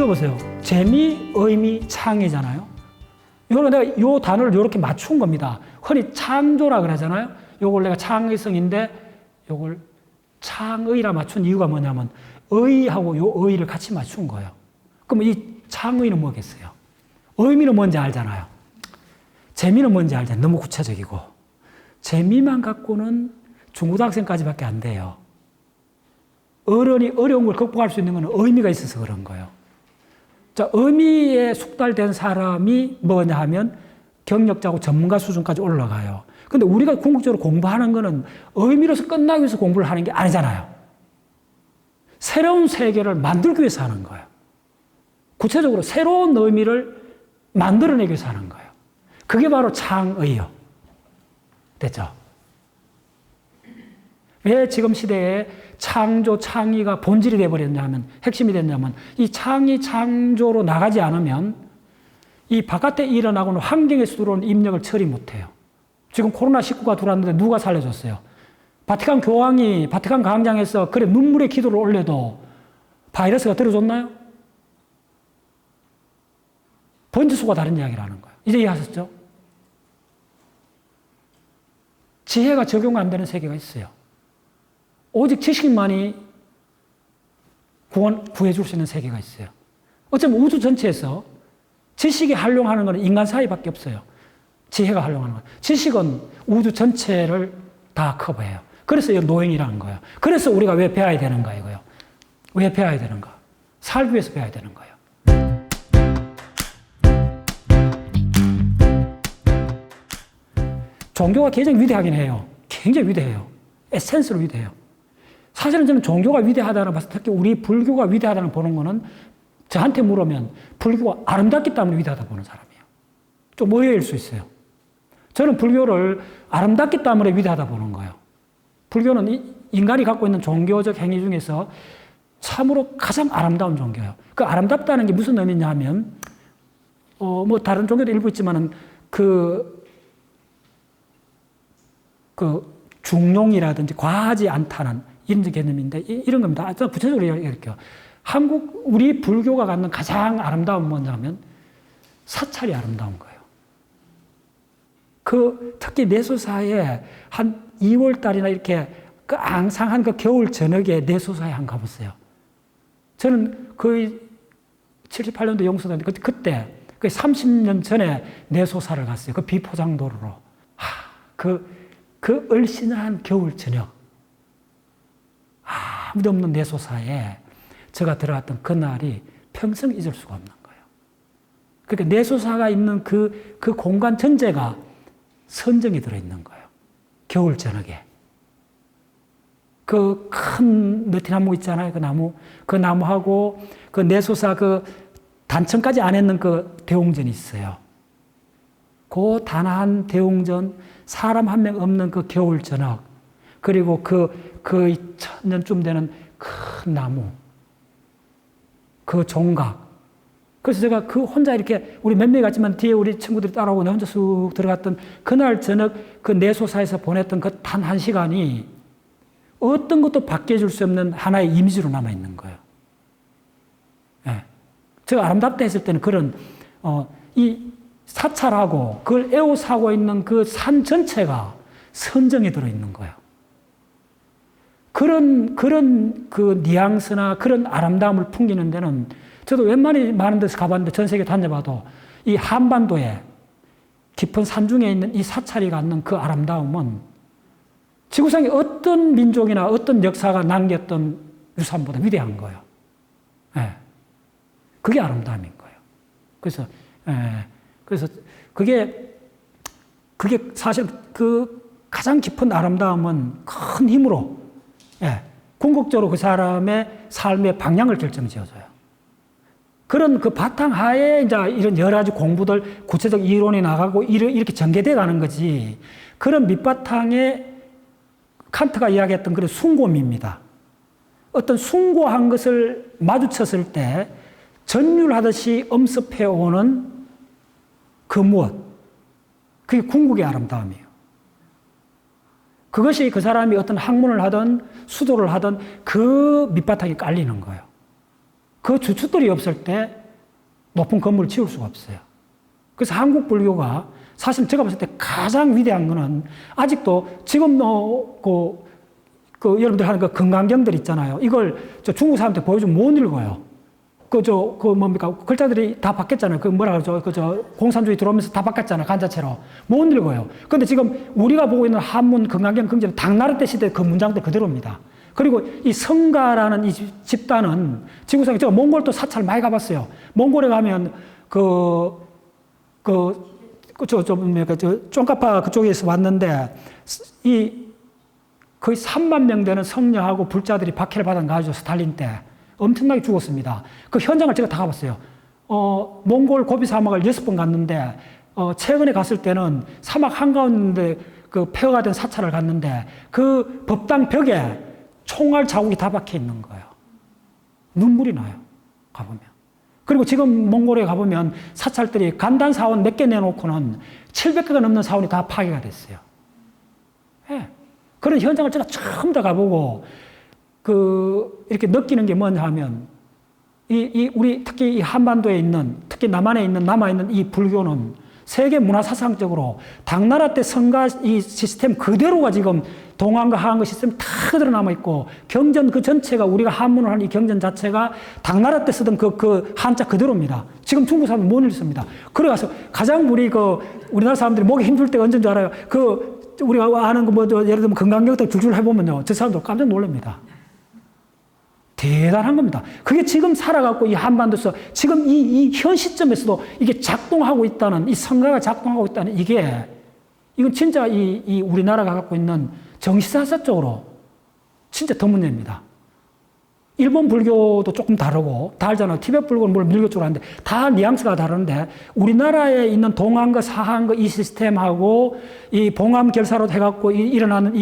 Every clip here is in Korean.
읽어보세요. 재미, 의미, 창의잖아요. 이거는 내가 이 단어를 이렇게 맞춘 겁니다. 흔히 창조라 그러잖아요. 이걸 내가 창의성인데 이걸 창의라 맞춘 이유가 뭐냐면 의하고 요 의를 같이 맞춘 거예요. 그럼 이 창의는 뭐겠어요? 의미는 뭔지 알잖아요. 재미는 뭔지 알잖아요. 너무 구체적이고. 재미만 갖고는 중고등학생까지밖에 안 돼요. 어른이 어려운 걸 극복할 수 있는 건 의미가 있어서 그런 거예요. 자, 의미에 숙달된 사람이 뭐냐 하면 경력자고 전문가 수준까지 올라가요. 근데 우리가 궁극적으로 공부하는 거는 의미로서 끝나기 위해서 공부를 하는 게 아니잖아요. 새로운 세계를 만들기 위해서 하는 거예요. 구체적으로 새로운 의미를 만들어내기 위해서 하는 거예요. 그게 바로 창의요. 됐죠? 왜 지금 시대에 창조, 창의가 본질이 되어버렸냐면, 핵심이 됐냐면, 이 창의, 창조로 나가지 않으면 이 바깥에 일어나고는 환경에서 들어온 입력을 처리 못해요. 지금 코로나19가 들어왔는데 누가 살려줬어요? 바티칸 교황이 바티칸 광장에서 그래 눈물의 기도를 올려도 바이러스가 들어줬나요? 번지수가 다른 이야기를 하는 거예요. 이제 이해하셨죠? 지혜가 적용 안 되는 세계가 있어요. 오직 지식만이 구해줄 수 있는 세계가 있어요. 어쩌면 우주 전체에서 지식이 활용하는 것은 인간 사이밖에 없어요. 지혜가 활용하는 것. 지식은 우주 전체를 다 커버해요. 그래서 이 노행이라는 거예요. 그래서 우리가 왜 배워야 되는가 이거요. 왜 배워야 되는가? 살기 위해서 배워야 되는 거예요. 종교가 굉장히 위대하긴 해요. 굉장히 위대해요. 에센스로 위대해요. 사실은 저는 종교가 위대하다는 봤을 때 특히 우리 불교가 위대하다는 보는 거는 저한테 물으면 불교가 아름답기 때문에 위대하다 보는 사람이에요. 좀 오해일 수 있어요. 저는 불교를 아름답기 때문에 위대하다 보는 거예요. 불교는 인간이 갖고 있는 종교적 행위 중에서 참으로 가장 아름다운 종교예요. 그 아름답다는 게 무슨 의미냐 하면, 뭐 다른 종교도 일부 있지만은 중용이라든지 과하지 않다는 이런 개념인데 이런 겁니다. 좀 구체적으로 얘기할게요. 우리 불교가 갖는 가장 아름다운 뭐냐면 사찰이 아름다운 거예요. 특히 내소사에 한 2월 달이나 이렇게 앙상한 겨울 저녁에 내소사에 한번 가보세요. 저는 거의 78년도 영수다는데 그때 30년 전에 내소사를 갔어요. 그 비포장도로로. 그 얼씬한 겨울 저녁. 아무도 없는 내소사에 제가 들어갔던 그날이 평생 잊을 수가 없는 거예요. 그러니까 내소사가 있는 그 공간 전체가 선정이 들어있는 거예요. 겨울 저녁에. 그 큰 느티나무 있잖아요. 그 나무하고 그 내소사 단층까지 안 했는 그 대웅전이 있어요. 그 단아한 대웅전, 사람 한 명 없는 그 겨울 저녁, 그리고 그 1000년쯤 되는 큰 나무, 그 종각. 그래서 제가 혼자 이렇게 우리 몇 명이 갔지만 뒤에 우리 친구들이 따라오고 내 혼자 쑥 들어갔던 그날 저녁 그 내소사에서 보냈던 그 단 한 시간이 어떤 것도 바뀌어줄 수 없는 하나의 이미지로 남아있는 거예요. 예. 제가 아름답다 했을 때는 이 사찰하고 그걸 에워싸고 있는 그 산 전체가 선정에 들어있는 거예요. 그런 그 뉘앙스나 그런 아름다움을 풍기는 데는 저도 웬만히 많은 데서 가봤는데 전 세계 다녀봐도 이 한반도에 깊은 산중에 있는 이 사찰이 갖는 그 아름다움은 지구상의 어떤 민족이나 어떤 역사가 남겼던 유산보다 위대한 거예요. 예. 그게 아름다움인 거예요. 그래서 그게 사실 가장 깊은 아름다움은 큰 힘으로, 궁극적으로 그 사람의 삶의 방향을 결정지어줘요. 그런 그 바탕하에 이제 이런 여러 가지 공부들, 구체적 이론이 나가고 이렇게 전개돼 가는 거지. 그런 밑바탕에 칸트가 이야기했던 그런 숭고미입니다. 어떤 숭고한 것을 마주쳤을 때 전율하듯이 엄습해오는 그 무엇. 그게 궁극의 아름다움이에요. 그것이 그 사람이 어떤 학문을 하든 수도를 하든 그 밑바탕에 깔리는 거예요. 그 주춧돌이 없을 때 높은 건물을 지을 수가 없어요. 그래서 한국 불교가 사실 제가 봤을 때 가장 위대한 거는 아직도 지금 여러분들 하는 그 금강경들 있잖아요. 이걸 중국 사람한테 보여주면 못 읽어요. 뭡니까? 글자들이 다 바뀌었잖아요. 뭐라 그러죠? 공산주의 들어오면서 다 바뀌었잖아요. 간자체로. 못 읽어요. 근데 지금 우리가 보고 있는 한문 금강경 경전은 당나라 때 시대 그 문장들 그대로입니다. 그리고 이 성가라는 이 집단은 지구상에 제가 몽골도 사찰 많이 가봤어요. 몽골에 가면 쫑카파 그쪽에서 왔는데 거의 3만 명 되는 성녀하고 불자들이 박해를 받아가지고 스탈린 때 엄청나게 죽었습니다. 그 현장을 제가 다 가봤어요. 몽골 고비 사막을 6번 갔는데 최근에 갔을 때는 사막 한가운데 그 폐허가 된 사찰을 갔는데 그 법당 벽에 총알 자국이 다 박혀 있는 거예요. 눈물이 나요. 가보면. 그리고 지금 몽골에 가보면 사찰들이 간단 사원 몇 개 내놓고는 700개가 넘는 사원이 다 파괴가 됐어요. 네. 그런 현장을 제가 처음 다 가보고 이렇게 느끼는 게 뭐냐 하면 우리 특히 이 한반도에 있는 특히 남한에 있는 남아있는 이 불교는 세계 문화 사상적으로 당나라 때 성가 이 시스템 그대로가 지금 동안과 하한과 시스템 다 그대로 남아있고 경전 그 전체가 우리가 한문을 하는 이 경전 자체가 당나라 때 쓰던 그 한자 그대로입니다. 지금 중국 사람은 못 읽습니다. 그래가서 가장 우리나라 사람들이 목이 힘들 때가 언제인 줄 알아요? 우리가 아는 예를 들면 금강경도 줄줄 해보면요. 저 사람들 깜짝 놀랍니다. 대단한 겁니다. 그게 지금 살아갖고 이 한반도에서 지금 이 현 시점에서도 이게 작동하고 있다는, 이 성가가 작동하고 있다는 이건 진짜 이 우리나라가 갖고 있는 정신사상적으로 진짜 드문입니다. 일본 불교도 조금 다르고, 다 알잖아요. 티베트 불교는 물론 밀교 쪽으로 하는데, 다 뉘앙스가 다른데, 우리나라에 있는 동안과 사한과 이 시스템하고, 이 봉암 결사로 해갖고 일어나는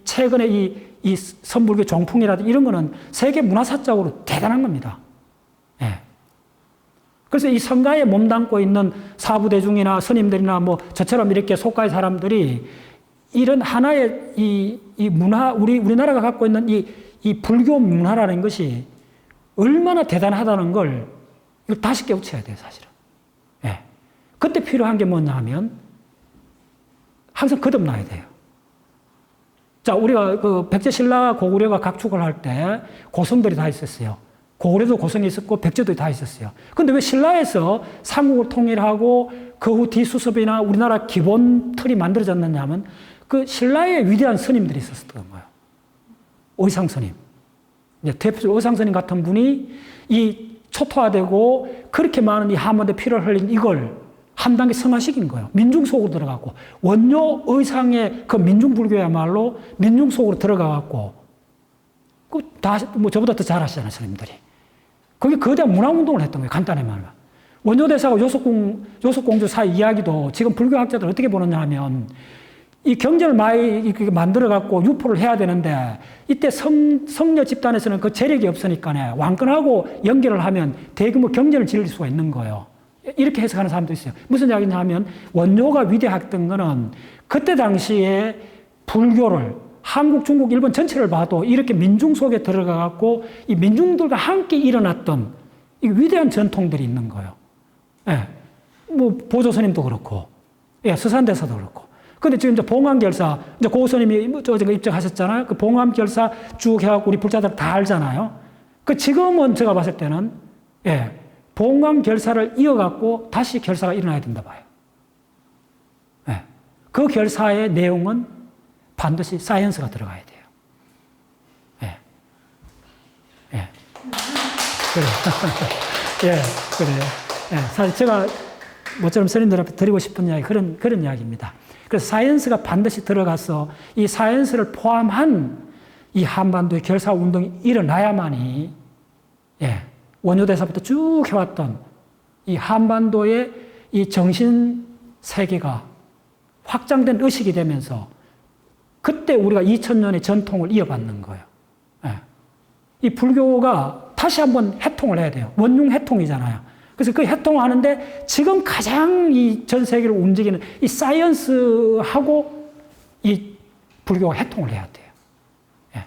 최근에 이 선불교 종풍이라든지 이런 거는 세계 문화사적으로 대단한 겁니다. 예. 그래서 이 성가에 몸담고 있는 사부대중이나 스님들이나 저처럼 이렇게 속가의 사람들이 이런 하나의 이 문화, 우리나라가 갖고 있는 이 불교 문화라는 것이 얼마나 대단하다는 걸 이걸 다시 깨우쳐야 돼요, 사실은. 예. 그때 필요한 게 뭐냐 하면 항상 거듭나야 돼요. 자, 우리가 백제신라 고구려가 각축을 할 때 고성들이 다 있었어요. 고구려도 고성이 있었고 백제도 다 있었어요. 근데 왜 신라에서 삼국을 통일하고 그 후 뒤수습이나 우리나라 기본 틀이 만들어졌느냐 하면 그 신라의 위대한 스님들이 있었던 거예요. 의상 스님. 대표적으로 의상 스님 같은 분이 이 초토화되고 그렇게 많은 이 한반도에 피를 흘린 이걸 한 단계 성화시킨 거예요. 민중 속으로 들어가고 원료 의상의 그 민중 불교야말로 민중 속으로 들어가갖고 저보다 더 잘하시잖아요, 스님들이. 그게 거대한 문화운동을 했던 거예요, 간단히 말하면. 원효대사하고 요속공주 사이 이야기도 지금 불교학자들 어떻게 보느냐 하면 이 경전을 많이 만들어갖고 유포를 해야 되는데 이때 성녀 집단에서는 그 재력이 없으니까 왕권하고 연결을 하면 대규모 경전을 지을 수가 있는 거예요. 이렇게 해석하는 사람도 있어요. 무슨 이야기냐 하면 원효가 위대했던 거는 그때 당시에 불교를 한국, 중국, 일본 전체를 봐도 이렇게 민중 속에 들어가갖고 이 민중들과 함께 일어났던 이 위대한 전통들이 있는 거예요. 예. 보조스님도 그렇고, 예, 서산대사도 그렇고. 근데 지금 이제 봉암결사, 이제 고스님이 입장하셨잖아요. 그 봉암결사 쭉 해갖고 우리 불자들 다 알잖아요. 지금은 제가 봤을 때는, 예, 봉암결사를 이어갖고 다시 결사가 일어나야 된다 봐요. 예. 그 결사의 내용은 반드시 사이언스가 들어가야 돼요. 예. 예. 그래. 예, 그래요. 예. 사실 제가 모처럼 스님들 앞에 드리고 싶은 이야기, 그런 이야기입니다. 그래서 사이언스가 반드시 들어가서 이 사이언스를 포함한 이 한반도의 결사 운동이 일어나야만이, 예. 원효대사부터 쭉 해왔던 이 한반도의 이 정신 세계가 확장된 의식이 되면서 그때 우리가 2000년의 전통을 이어받는 거예요. 예. 이 불교가 다시 한번 해통을 해야 돼요. 원융 해통이잖아요. 그래서 그 해통하는데 지금 가장 이 전 세계를 움직이는 이 사이언스하고 이 불교가 해통을 해야 돼요. 예.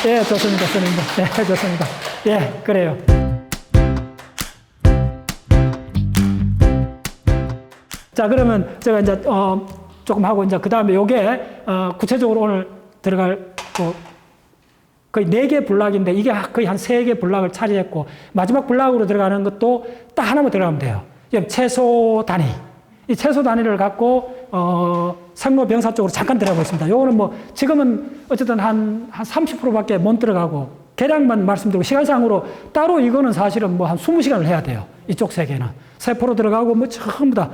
예, 좋습니다, 선생님. 예, 좋습니다. 예, 그래요. 자, 그러면 제가 이제, 조금 하고, 이제 그 다음에 요게, 구체적으로 오늘 들어갈, 거의 4개 블락인데, 이게 거의 한 3개 블락을 차지했고, 마지막 블락으로 들어가는 것도 딱 하나만 들어가면 돼요. 채소 단위. 이 채소 단위를 갖고, 생로병사 쪽으로 잠깐 들어가보겠습니다. 요거는 뭐, 지금은 어쨌든 한 30%밖에 못 들어가고, 계량만 말씀드리고, 시간상으로 따로 이거는 사실은 뭐 한 20시간을 해야 돼요. 이쪽 세계는. 세포로 들어가고, 뭐 전부 다.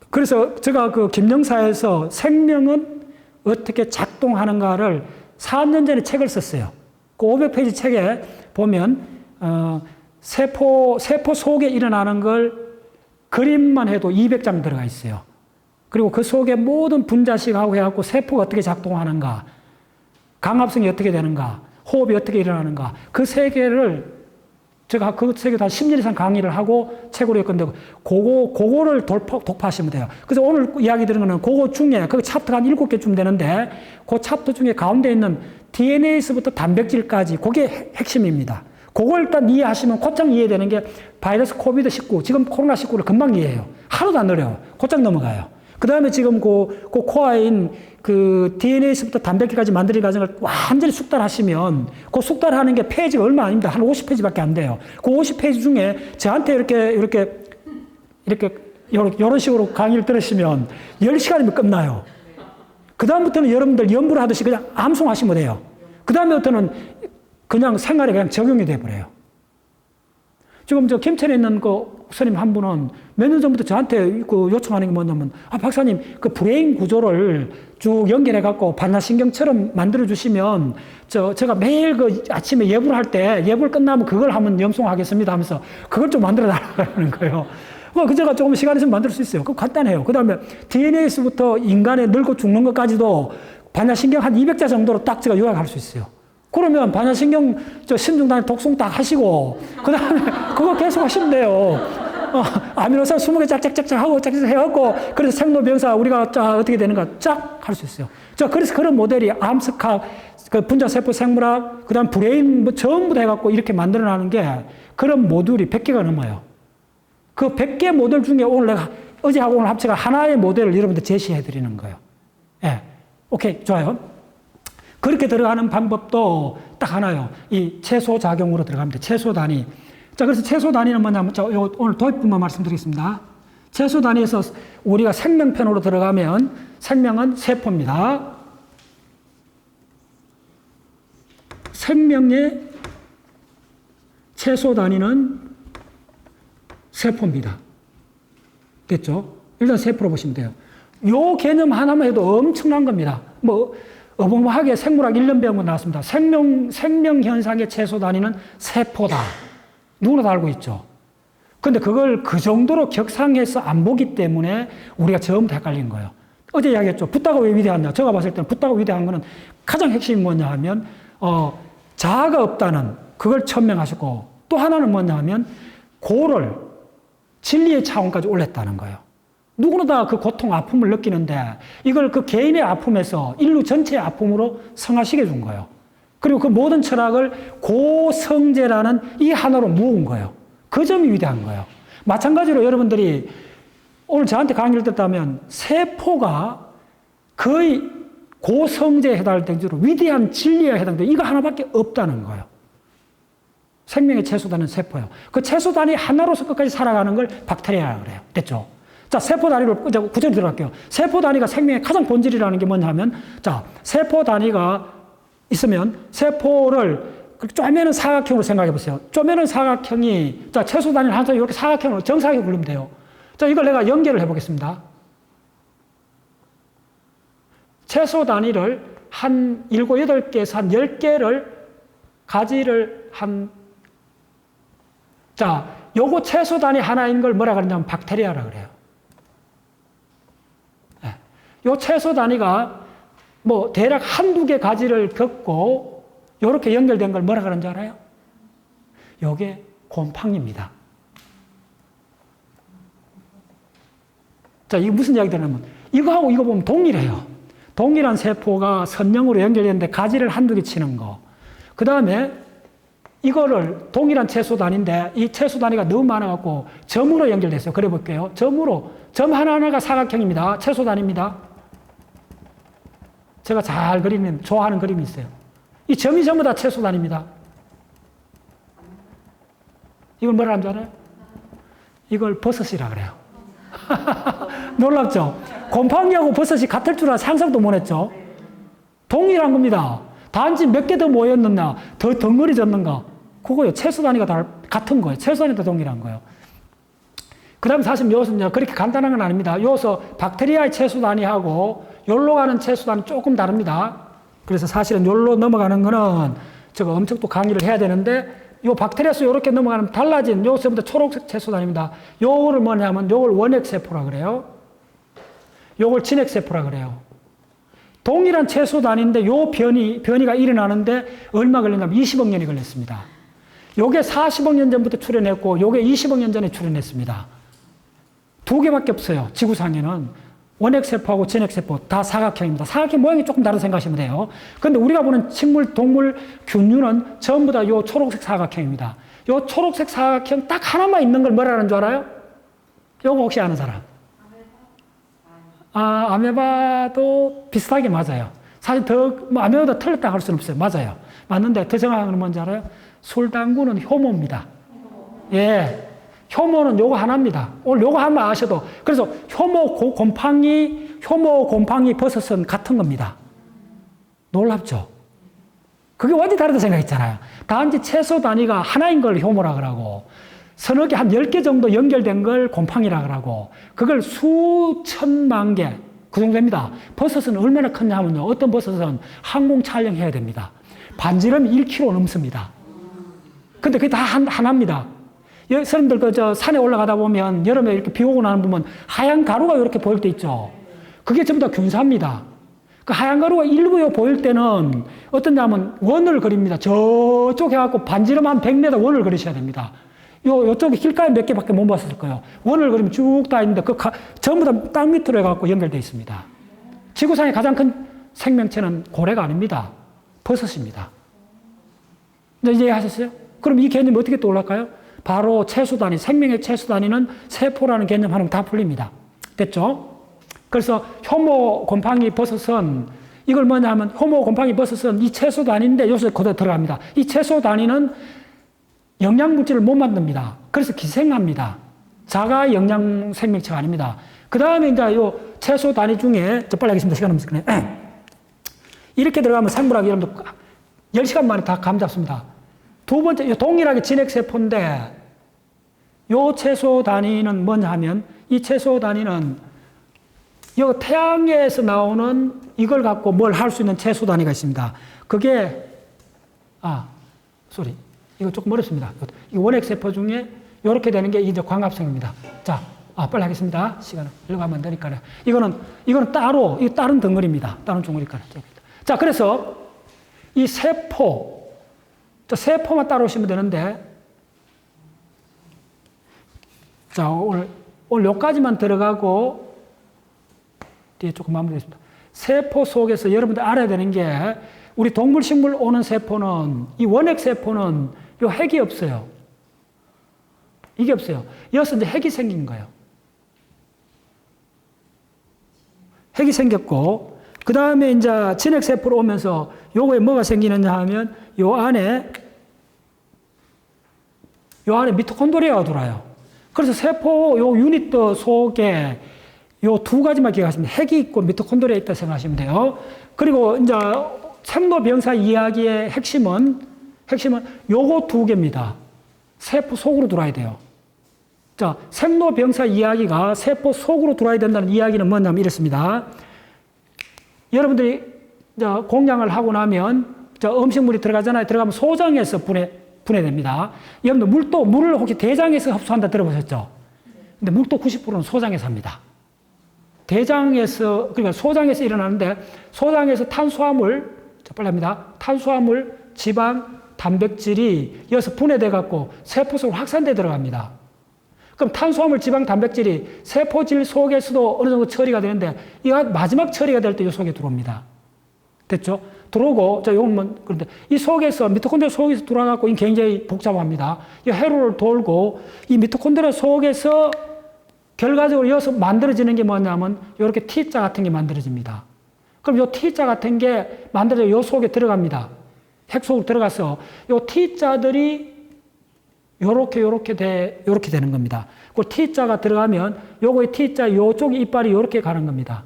그래서 제가 그 김영사에서 생명은 어떻게 작동하는가를 4년 전에 책을 썼어요. 그 500페이지 책에 보면, 세포 속에 일어나는 걸 그림만 해도 200장 들어가 있어요. 그리고 그 속에 모든 분자식하고 해갖고 세포가 어떻게 작동하는가, 강압성이 어떻게 되는가, 호흡이 어떻게 일어나는가, 그 세계를 제가 그 세계도 한 10년 이상 강의를 하고 책으로 했건데, 그거를 독파하시면 돼요. 그래서 오늘 이야기 드리는 거는 그거 중에, 그 챕터가 한 7개쯤 되는데, 그 챕터 중에 가운데 있는 DNA에서부터 단백질까지, 그게 핵심입니다. 그걸 일단 이해하시면 곧장 이해되는 게 바이러스 코비드19, 지금 코로나19를 금방 이해해요. 하루도 안 어려워요. 곧장 넘어가요. 그 다음에 지금 그 코어인 그 DNA에서부터 단백질까지 만드는 과정을 완전히 숙달하시면, 그 숙달하는 게 페이지가 얼마 아닙니다. 한 50페이지밖에 안 돼요. 그 50페이지 중에 저한테 이런 식으로 강의를 들으시면 10시간이면 끝나요. 그 다음부터는 여러분들 연구를 하듯이 그냥 암송하시면 돼요. 그 다음부터는 그냥 생활에 그냥 적용이 돼버려요. 지금 저 김천에 있는 그 스님 한 분은 몇 년 전부터 저한테 그 요청하는 게 뭐냐면, 박사님, 그 브레인 구조를 쭉 연결해갖고 반사신경처럼 만들어주시면, 제가 매일 그 아침에 예불 할 때, 예불 끝나면 그걸 한번 염송하겠습니다 하면서 그걸 좀 만들어 달라는 거예요. 그 제가 조금 시간 있으면 만들 수 있어요. 그거 간단해요. 그 다음에 DNA에서부터 인간의 늙고 죽는 것까지도 반사신경 한 200자 정도로 딱 제가 요약할 수 있어요. 그러면 반사신경 신중단위 독송 딱 하시고, 그 다음에 그거 계속 하시면 돼요. 아미노산 20개 짝짝짝짝 하고 짝짝 해갖고, 그래서 생로병사 우리가 쫙 어떻게 되는가 쫙 할 수 있어요. 그래서 그런 모델이 암스카, 그 분자세포 생물학, 그 다음 브레인 뭐 전부 다 해갖고 이렇게 만들어나는 게, 그런 모듈이 100개가 넘어요. 그 100개 모델 중에 오늘 내가 어제하고 오늘 합쳐가 하나의 모델을 여러분들 제시해 드리는 거예요. 예. 오케이. 좋아요. 그렇게 들어가는 방법도 딱 하나요. 이 채소 작용으로 들어갑니다. 채소 단위. 자, 그래서 채소 단위는 뭐냐면, 오늘 도입부만 말씀드리겠습니다. 채소 단위에서 우리가 생명편으로 들어가면 생명은 세포입니다. 생명의 채소 단위는 세포입니다. 됐죠? 일단 세포로 보시면 돼요. 요 개념 하나만 해도 엄청난 겁니다. 뭐, 어마어마하게 생물학 1년 배운 거 나왔습니다. 생명 현상의 최소 단위는 세포다. 누구나 다 알고 있죠. 근데 그걸 그 정도로 격상해서 안 보기 때문에 우리가 처음부터 헷갈린 거예요. 어제 이야기했죠. 붓다가 왜 위대하냐. 제가 봤을 때는 붓다가 위대한 거는 가장 핵심이 뭐냐 하면, 자아가 없다는 그걸 천명하셨고, 또 하나는 뭐냐 하면, 고를 진리의 차원까지 올렸다는 거예요. 누구나 다 그 고통, 아픔을 느끼는데 이걸 그 개인의 아픔에서 인류 전체의 아픔으로 승화시켜 준 거예요. 그리고 그 모든 철학을 고성제라는 이 하나로 모은 거예요. 그 점이 위대한 거예요. 마찬가지로 여러분들이 오늘 저한테 강의를 듣다면 세포가 거의 고성제에 해당될 정도로 위대한 진리에 해당돼 이거 하나밖에 없다는 거예요. 생명의 채소단은 세포예요. 그 채소단이 하나로서 끝까지 살아가는 걸 박테리아라고 그래요. 됐죠? 자, 세포 단위로 구체로 들어갈게요. 세포 단위가 생명의 가장 본질이라는 게 뭐냐 하면, 자, 세포 단위가 있으면 세포를 쪼매는 사각형으로 생각해 보세요. 쪼매는 사각형이, 자, 채소 단위를 항상 이렇게 사각형으로 정사각형으로 그리면 돼요. 자, 이걸 내가 연결을 해 보겠습니다. 채소 단위를 한 7, 8개에서 한 10개를 가지를 자, 요거 채소 단위 하나인 걸 뭐라 그러냐면 박테리아라 그래요. 요 채소 단위가 뭐 대략 한두 개 가지를 긋고 요렇게 연결된 걸 뭐라 그러는지 알아요? 요게 곰팡입니다. 자, 이게 무슨 이야기 되냐면 이거하고 이거 보면 동일해요. 동일한 세포가 선형으로 연결되는데 가지를 한두 개 치는 거. 그 다음에 이거를 동일한 채소 단위인데 이 채소 단위가 너무 많아갖고 점으로 연결됐어요. 그려볼게요. 점으로. 점 하나하나가 사각형입니다. 채소 단위입니다. 제가 잘 그리는, 좋아하는 그림이 있어요. 이 점이 전부 다 채소 단위입니다. 이걸 뭐라 하는 줄 알아요? 이걸 버섯이라 그래요. 놀랍죠? 곰팡이하고 버섯이 같을 줄 상상도 못 했죠? 동일한 겁니다. 단지 몇 개 더 모였느냐, 더 덩어리졌는가. 그거요. 채소 단위가 다 같은 거예요. 채소 단위도 동일한 거예요. 그 다음에 사실 요것은 그렇게 간단한 건 아닙니다. 요서 박테리아의 채소 단위하고 요로 가는 채소 단위 조금 다릅니다. 그래서 사실은 요로 넘어가는 거는 제가 엄청 또 강의를 해야 되는데 요 박테리아에서 요렇게 넘어가는 달라진 요서부터 초록색 채소 단위입니다. 요거를 뭐냐면 요걸 원핵세포라 그래요. 요걸 진핵세포라 그래요. 동일한 채소 단위인데 요 변이가 일어나는데 얼마 걸렸냐면 20억 년이 걸렸습니다. 요게 40억 년 전부터 출현했고 요게 20억 년 전에 출현했습니다. 두 개밖에 없어요. 지구상에는. 원핵세포하고 진핵세포 다 사각형입니다. 사각형 모양이 조금 다르다 생각하시면 돼요. 그런데 우리가 보는 식물, 동물, 균류는 전부 다 요 초록색 사각형입니다. 요 초록색 사각형 딱 하나만 있는 걸 뭐라는 줄 알아요? 요거 혹시 아는 사람? 아메바도 비슷하게 맞아요. 사실 아메바보다 틀렸다고 할 수는 없어요. 맞아요. 맞는데 더 정확한 건 뭔지 알아요? 술당구는 효모입니다. 예. 효모는 요거 하나입니다. 오늘 요거 하나만 아셔도. 그래서 효모 곰팡이 버섯은 같은 겁니다. 놀랍죠? 그게 완전히 다르다 생각했잖아요. 단지 채소 단위가 하나인 걸 효모라 그러고, 서너 개, 한 10개 정도 연결된 걸 곰팡이라 그러고, 그걸 수천만 개, 그 정도입니다. 버섯은 얼마나 크냐면요. 어떤 버섯은 항공 촬영해야 됩니다. 반지름이 1kg 넘습니다. 근데 그게 다 하나입니다. 사람들 산에 올라가다 보면 여름에 이렇게 비 오고 나는 보면 하얀 가루가 이렇게 보일 때 있죠. 그게 전부 다 균사입니다. 그 하얀 가루가 일부 보일 때는 어떠냐면 원을 그립니다. 저쪽 해갖고 반지름 한 100m 원을 그리셔야 됩니다. 요쪽에 길가에 몇 개밖에 못 봤을 거예요. 원을 그리면 쭉 다 있는데 전부 다 땅 밑으로 해갖고 연결되어 있습니다. 지구상의 가장 큰 생명체는 고래가 아닙니다. 버섯입니다. 이제 이해하셨어요? 그럼 이 개념이 어떻게 떠올랄까요? 바로 채소 단위, 생명의 채소 단위는 세포라는 개념 하나면 다 풀립니다. 됐죠? 그래서 효모 곰팡이 버섯은 이걸 뭐냐 하면 효모 곰팡이 버섯은 이 채소 단위인데 요새 그대로 들어갑니다. 이 채소 단위는 영양물질을 못 만듭니다. 그래서 기생합니다. 자가 영양 생명체가 아닙니다. 그 다음에 이제 요 채소 단위 중에, 빨리 하겠습니다. 시간 없으니까. 이렇게 들어가면 생물학 여러분들 10시간 만에 다 감 잡습니다. 두 번째, 동일하게 진핵세포인데, 요 채소 단위는 뭐냐 하면, 이 채소 단위는, 요 태양에서 나오는 이걸 갖고 뭘 할 수 있는 채소 단위가 있습니다. 그게, 이거 조금 어렵습니다. 이 원핵세포 중에 요렇게 되는 게 이제 광합성입니다. 자, 빨리 하겠습니다. 시간을 이러고 하면 되니까요. 이거는 따로, 이 다른 덩어리입니다. 다른 종류니까요. 자, 그래서 이 세포만 따라오시면 되는데, 자, 오늘 요까지만 들어가고, 뒤에 조금 마무리하겠습니다. 세포 속에서 여러분들 알아야 되는 게, 우리 동물, 식물 오는 세포는, 이 원핵세포는 요 핵이 없어요. 이게 없어요. 여기서 이제 핵이 생긴 거예요. 핵이 생겼고, 그 다음에 이제 진핵세포로 오면서 요거에 뭐가 생기느냐 하면, 요 안에 미토콘드리아가 돌아요. 그래서 세포 요 유닛 속에 요 두 가지만 기억하시면 핵이 있고 미토콘드리아 있다 생각하시면 돼요. 그리고 이제 생로병사 이야기의 핵심은 요거 두 개입니다. 세포 속으로 들어와야 돼요. 자, 생로병사 이야기가 세포 속으로 들어와야 된다는 이야기는 뭐냐면 이렇습니다. 여러분들이 공양을 하고 나면 음식물이 들어가잖아요. 들어가면 소장에서 분해됩니다. 여러분들 물을 혹시 대장에서 흡수한다 들어보셨죠? 근데 물도 90%는 소장에서 합니다. 그러니까 소장에서 일어나는데, 소장에서 탄수화물, 빨리 합니다. 탄수화물, 지방, 단백질이 여기서 분해돼갖고 세포 속으로 확산돼 들어갑니다. 그럼 탄수화물, 지방, 단백질이 세포질 속에서도 어느 정도 처리가 되는데, 이거 마지막 처리가 될 때 이 속에 들어옵니다. 됐죠? 들어오고, 자, 요건 뭐, 그런데 이 속에서, 미토콘드리아 속에서 돌아가고, 이 굉장히 복잡합니다. 이 회로를 돌고, 이 미토콘드리아 속에서 결과적으로 여기서 만들어지는 게 뭐냐면, 이렇게 T자 같은 게 만들어집니다. 그럼 요 T자 같은 게 만들어져 요 속에 들어갑니다. 핵 속으로 들어가서, 요 T자들이 요렇게 되는 겁니다. 그 T자가 들어가면, 요거의 T자, 요쪽 이빨이 요렇게 가는 겁니다.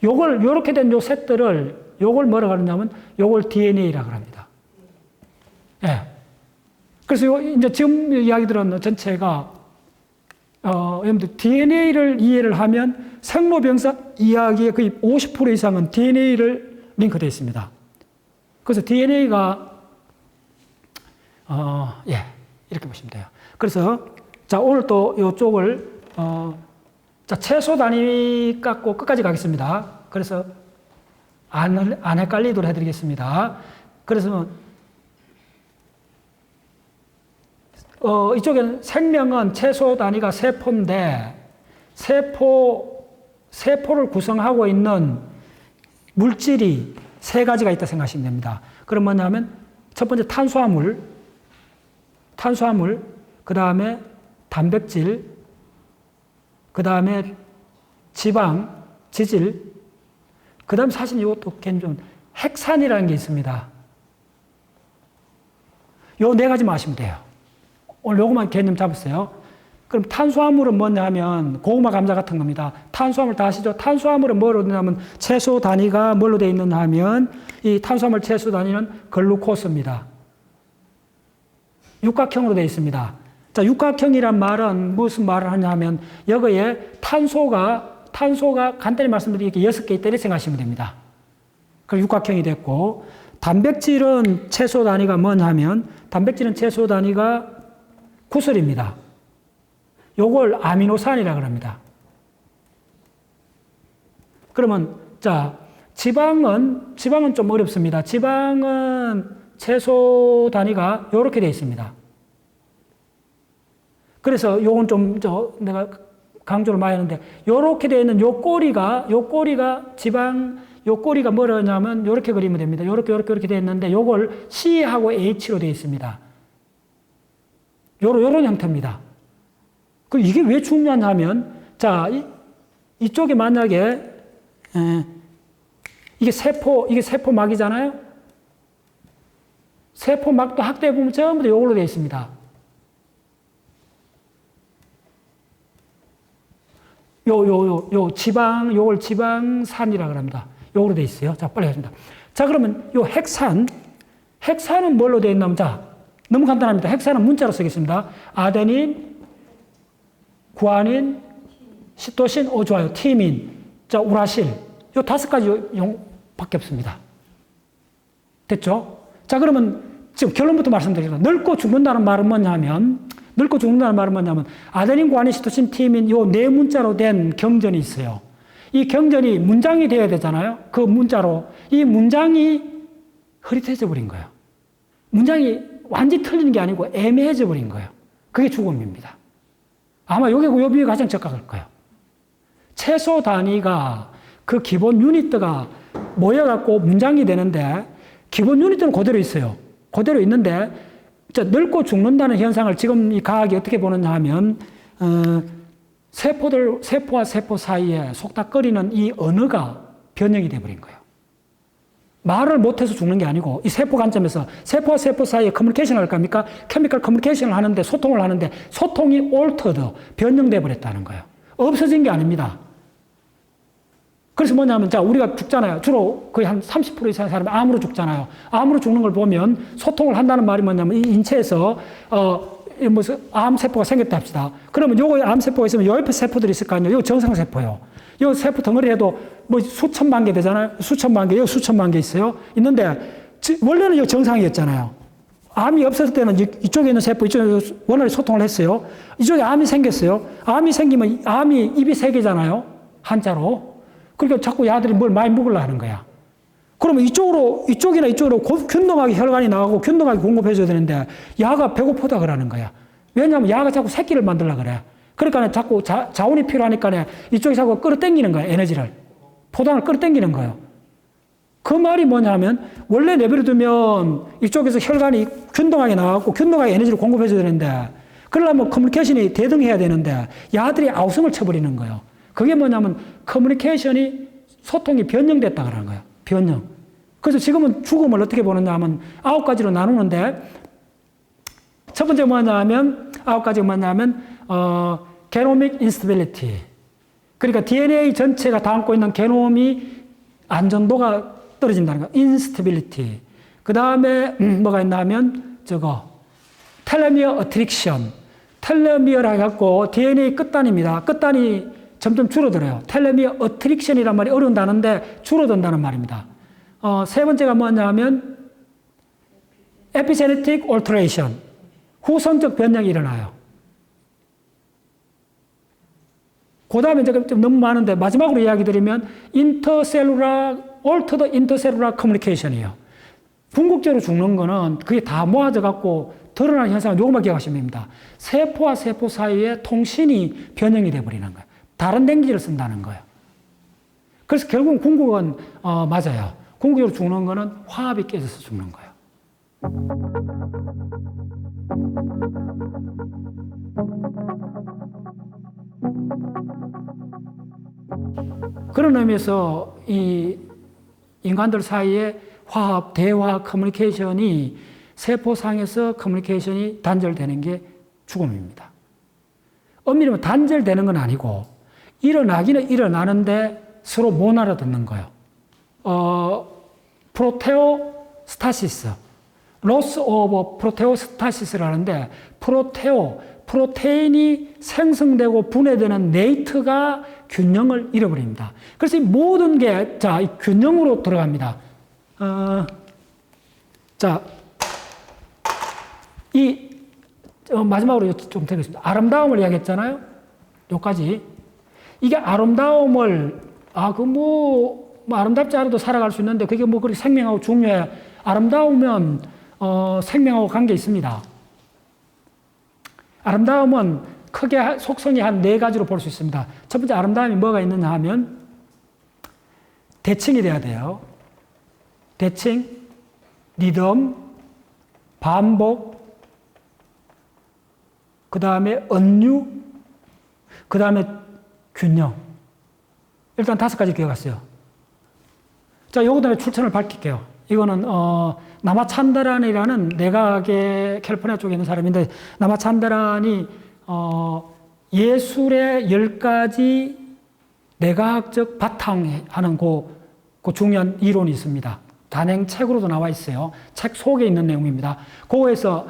요걸, 요렇게 된 요 셋들을, 요걸 뭐라고 하느냐면, 요걸 DNA라고 합니다. 예. 그래서 이제 지금 이야기 들은 전체가, 여러분들 DNA를 이해를 하면 생로병사 이야기의 거의 50% 이상은 DNA를 링크되어 있습니다. 그래서 DNA가, 이렇게 보시면 돼요. 그래서, 자, 오늘 또 요쪽을, 자, 채소 단위 갖고 끝까지 가겠습니다. 그래서 안 헷갈리도록 해드리겠습니다. 그래서 이쪽에는 생명은 채소 단위가 세포인데 세포를 구성하고 있는 물질이 세 가지가 있다 생각하시면 됩니다. 그럼 뭐냐면 첫 번째 탄수화물, 그 다음에 단백질, 그 다음에 지방, 지질, 그 다음에 사실 이것도 좀 핵산이라는 게 있습니다. 요 네 가지만 아시면 돼요. 오늘 요것만 개념 잡았어요. 그럼 탄수화물은 뭐냐 하면 고구마, 감자 같은 겁니다. 탄수화물 다 아시죠? 탄수화물은 뭐로 되냐면 채소 단위가 뭘로 되어 있느냐 하면 이 탄수화물 채소 단위는 글루코스입니다. 육각형으로 되어 있습니다. 자, 육각형이란 말은 무슨 말을 하냐 하면 여기에 탄소가 간단히 말씀드리면 6개 있다 이렇게 생각하시면 됩니다. 그럼 육각형이 됐고 단백질은 채소 단위가 뭐냐 하면 단백질은 채소 단위가 구슬입니다. 요걸 아미노산이라고 합니다. 그러면 자, 지방은 좀 어렵습니다. 지방은 채소 단위가 요렇게 되어 있습니다. 그래서 요건 좀 내가 강조를 많이 하는데 요렇게 되어 있는 요 꼬리가 지방 요 꼬리가 뭐냐면 요렇게 그리면 됩니다. 요렇게 되어 있는데 요걸 C하고 H로 되어 있습니다. 요런 형태입니다. 그 이게 왜 중요하냐면 자, 이쪽에 만약에 이게 세포막이잖아요. 세포막도 학대해 보면 전부 다 요걸로 되어 있습니다. 요걸 지방산이라고 합니다. 요걸로 되어 있어요. 자, 빨리 하겠습니다. 자, 그러면 요 핵산은 뭘로 되어 있냐면, 자, 너무 간단합니다. 핵산은 문자로 쓰겠습니다. 아데닌, 구아닌, 시토신, 좋아요. 티민, 자, 우라실. 요 5가지 용밖에 없습니다. 됐죠? 자, 그러면 지금 결론부터 말씀드리겠습니다. 늙고 죽는다는 말은 뭐냐면, 아데닌, 구아닌, 시토신, 티민, 요 네 문자로 된 경전이 있어요. 이 경전이 문장이 되어야 되잖아요. 그 문자로. 이 문장이 흐릿해져 버린 거예요. 문장이 완전히 틀리는 게 아니고 애매해져 버린 거예요. 그게 죽음입니다. 아마 요게 비유가 가장 적합할 거예요. 채소 단위가 그 기본 유니트가 모여갖고 문장이 되는데 기본 유니트는 그대로 있어요. 그대로 있는데 늙고 죽는다는 현상을 지금 이 과학이 어떻게 보느냐 하면 세포와 세포 사이에 속닥거리는 이 언어가 변형이 돼버린 거예요. 말을 못해서 죽는 게 아니고 이 세포 관점에서 세포와 세포 사이에 커뮤니케이션을 할 겁니까? 케미컬 커뮤니케이션을 하는데 소통을 하는데 소통이 올터드 변형돼 버렸다는 거예요. 없어진 게 아닙니다. 그래서 뭐냐면 자 우리가 죽잖아요. 주로 거의 한 30% 이상의 사람이 암으로 죽잖아요. 암으로 죽는 걸 보면 소통을 한다는 말이 뭐냐면 이 인체에서 무슨 암세포가 생겼다 합시다. 그러면 요거에 암세포가 있으면 요 옆에 세포들이 있을 거 아니에요. 요 정상세포요. 요 세포 덩어리 해도 뭐 수천만 개 되잖아요. 수천만 개 있어요. 있는데, 원래는 요 정상이었잖아요. 암이 없었을 때는 이쪽에 있는 세포, 이쪽에 원활히 소통을 했어요. 이쪽에 암이 생겼어요. 암이 생기면 암이 입이 3개잖아요. 한자로. 그러니까 자꾸 야들이 뭘 많이 먹으려 하는 거야. 그러면 이쪽이나 이쪽으로 균등하게 혈관이 나가고 균등하게 공급해줘야 되는데 야가 배고프다 그러는 거야. 왜냐하면 야가 자꾸 새끼를 만들려고 그래. 그러니까 자꾸 자원이 필요하니까 이쪽이 자꾸 끌어당기는 거야, 에너지를. 포단을 끌어당기는 거예요. 그 말이 뭐냐면 원래 내버려 두면 이쪽에서 혈관이 균등하게 나가고 균등하게 에너지를 공급해줘야 되는데 그러려면 커뮤니케이션이 대등해야 되는데 야들이 아우성을 쳐버리는 거예요. 그게 뭐냐면 커뮤니케이션이 소통이 변형됐다 그러는 거예요. 변형. 그래서 지금은 죽음을 어떻게 보느냐 하면 9가지로 나누는데 첫 번째 뭐냐면 9가지가 뭐냐면 게노믹 인스테빌리티. 그러니까 DNA 전체가 담고 있는 게놈이 안전도가 떨어진다는 거. 인스테빌리티. 그 다음에 뭐가 있냐면 텔레미어 어트릭션. 텔레미어라 해갖고 DNA 끝단입니다. 끝단이 점점 줄어들어요. 텔레미어 어트릭션이란 말이 어려운 단어인데 줄어든다는 말입니다. 세 번째가 뭐냐면 에피제네틱 올터레이션. 후손적 변형이 일어나요. 그 다음에 이제 좀 너무 많은데 마지막으로 이야기 드리면 올터드 인터셀루라 커뮤니케이션이에요. 궁극적으로 죽는 거는 그게 다 모아져 갖고 드러나는 현상은 요것만 기억하시면 됩니다. 세포와 세포 사이에 통신이 변형이 돼버리는 거예요. 다른 댕기를 쓴다는 거예요. 그래서 결국은 궁극은 맞아요. 궁극적으로 죽는 거는 화합이 깨져서 죽는 거예요. 그런 의미에서 이 인간들 사이에 화합, 대화, 커뮤니케이션이 세포상에서 커뮤니케이션이 단절되는 게 죽음입니다. 엄밀히 단절되는 건 아니고 일어나기는 일어나는데 서로 못 알아듣는 거예요. 프로테오스타시스, 로스 오브 프로테오스타시스를 하는데 프로테인이 생성되고 분해되는 네이트가 균형을 잃어버립니다. 그래서 이 모든 게, 이 균형으로 들어갑니다. 마지막으로 좀 드리겠습니다. 아름다움을 이야기했잖아요. 여기까지. 이게 아름다움을, 아름답지 않아도 살아갈 수 있는데 그게 그렇게 생명하고 중요해. 아름다우면, 생명하고 관계 있습니다. 아름다움은 크게 속성이 한 4가지로 볼 수 있습니다. 첫 번째 아름다움이 뭐가 있느냐 하면 대칭이 돼야 돼요. 대칭, 리듬, 반복, 그 다음에 언류, 그 다음에 균형. 일단 5가지 기억하세요. 자, 요거 다음에 출처를 밝힐게요. 이거는, 나마찬다란이라는 내각의 캘리포니아 쪽에 있는 사람인데, 나마찬다란이, 예술의 10가지 내과학적 바탕하는 그 중요한 이론이 있습니다. 단행책으로도 나와 있어요. 책 속에 있는 내용입니다. 그거에서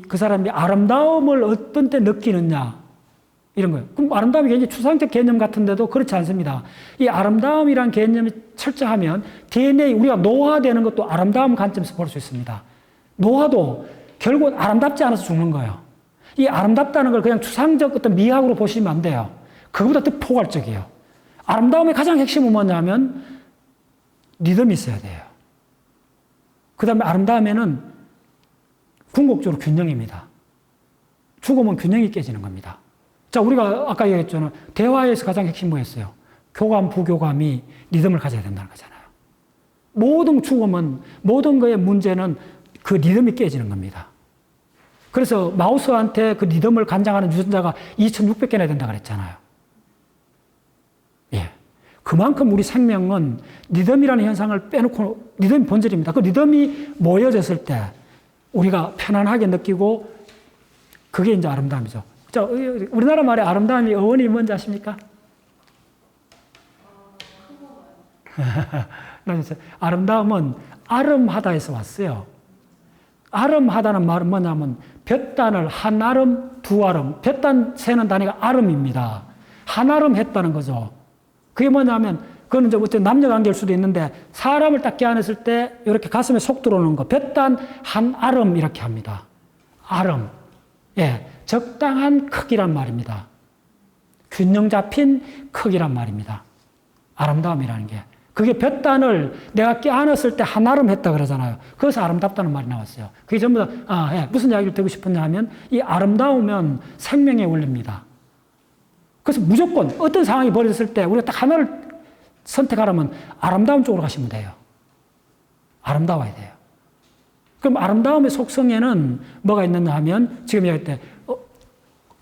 그 사람이 아름다움을 어떤 때 느끼느냐, 이런 거예요. 그럼 아름다움이 굉장히 추상적 개념 같은데도 그렇지 않습니다. 이 아름다움이란 개념이 철저하면 DNA, 우리가 노화되는 것도 아름다움 관점에서 볼 수 있습니다. 노화도 결국은 아름답지 않아서 죽는 거예요. 이 아름답다는 걸 그냥 추상적 어떤 미학으로 보시면 안 돼요. 그거보다 더 포괄적이에요. 아름다움의 가장 핵심은 뭐냐면 리듬이 있어야 돼요. 그 다음에 아름다움에는 궁극적으로 균형입니다. 죽으면 균형이 깨지는 겁니다. 자, 우리가 아까 얘기했잖아요. 대화에서 가장 핵심 뭐였어요? 교감, 부교감이 리듬을 가져야 된다는 거잖아요. 모든 죽음은, 모든 거의 문제는 그 리듬이 깨지는 겁니다. 그래서 마우스한테 그 리듬을 관장하는 유전자가 2600개나 된다고 그랬잖아요. 예. 그만큼 우리 생명은 리듬이라는 현상을 빼놓고 리듬이 본질입니다. 그 리듬이 모여졌을 때 우리가 편안하게 느끼고 그게 이제 아름다움이죠. 자, 우리나라 말에 아름다움이 어원이 뭔지 아십니까? 아름다움은 아름하다에서 왔어요. 아름하다는 말은 뭐냐면 볕단을 한 아름, 두 아름, 볕단 세는 단위가 아름입니다. 한 아름 했다는 거죠. 그게 뭐냐면 그거는 이제 어쨌든 남녀 관계일 수도 있는데 사람을 딱 껴안았을 때 이렇게 가슴에 속 들어오는 거 볕단 한 아름 이렇게 합니다. 아름. 예, 적당한 크기란 말입니다. 균형 잡힌 크기란 말입니다. 아름다움이라는 게. 그게 볕단을 내가 껴안았을 때 한아름 했다 그러잖아요. 그래서 아름답다는 말이 나왔어요. 그게 전부 다, 예, 무슨 이야기를 드리고 싶었냐 하면 이 아름다우면 생명의 원리입니다. 그래서 무조건 어떤 상황이 벌어졌을 때 우리가 딱 하나를 선택하라면 아름다운 쪽으로 가시면 돼요. 아름다워야 돼요. 그럼 아름다움의 속성에는 뭐가 있느냐 하면 지금 얘기할 때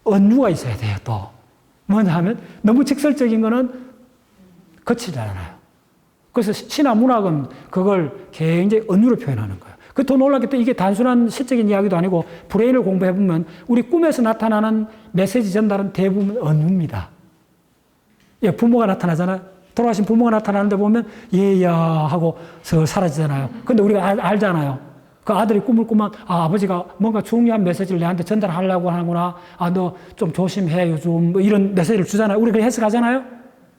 은유가 있어야 돼요. 또 뭐냐 하면 너무 직설적인 거는 거치지 않아요. 그래서 신화 문학은 그걸 굉장히 은유로 표현하는 거예요. 그 더 놀랍게 이게 단순한 시적인 이야기도 아니고 브레인을 공부해보면 우리 꿈에서 나타나는 메시지 전달은 대부분 은유입니다. 예, 부모가 나타나잖아요. 돌아가신 부모가 나타나는데 보면 얘야 하고 사라지잖아요. 근데 우리가 알잖아요. 그 아들이 꿈을 꾸면 아버지가 뭔가 중요한 메시지를 내한테 전달하려고 하는구나. 너 좀 조심해 요즘 뭐 이런 메시지를 주잖아요. 우리 그렇게 해석하잖아요.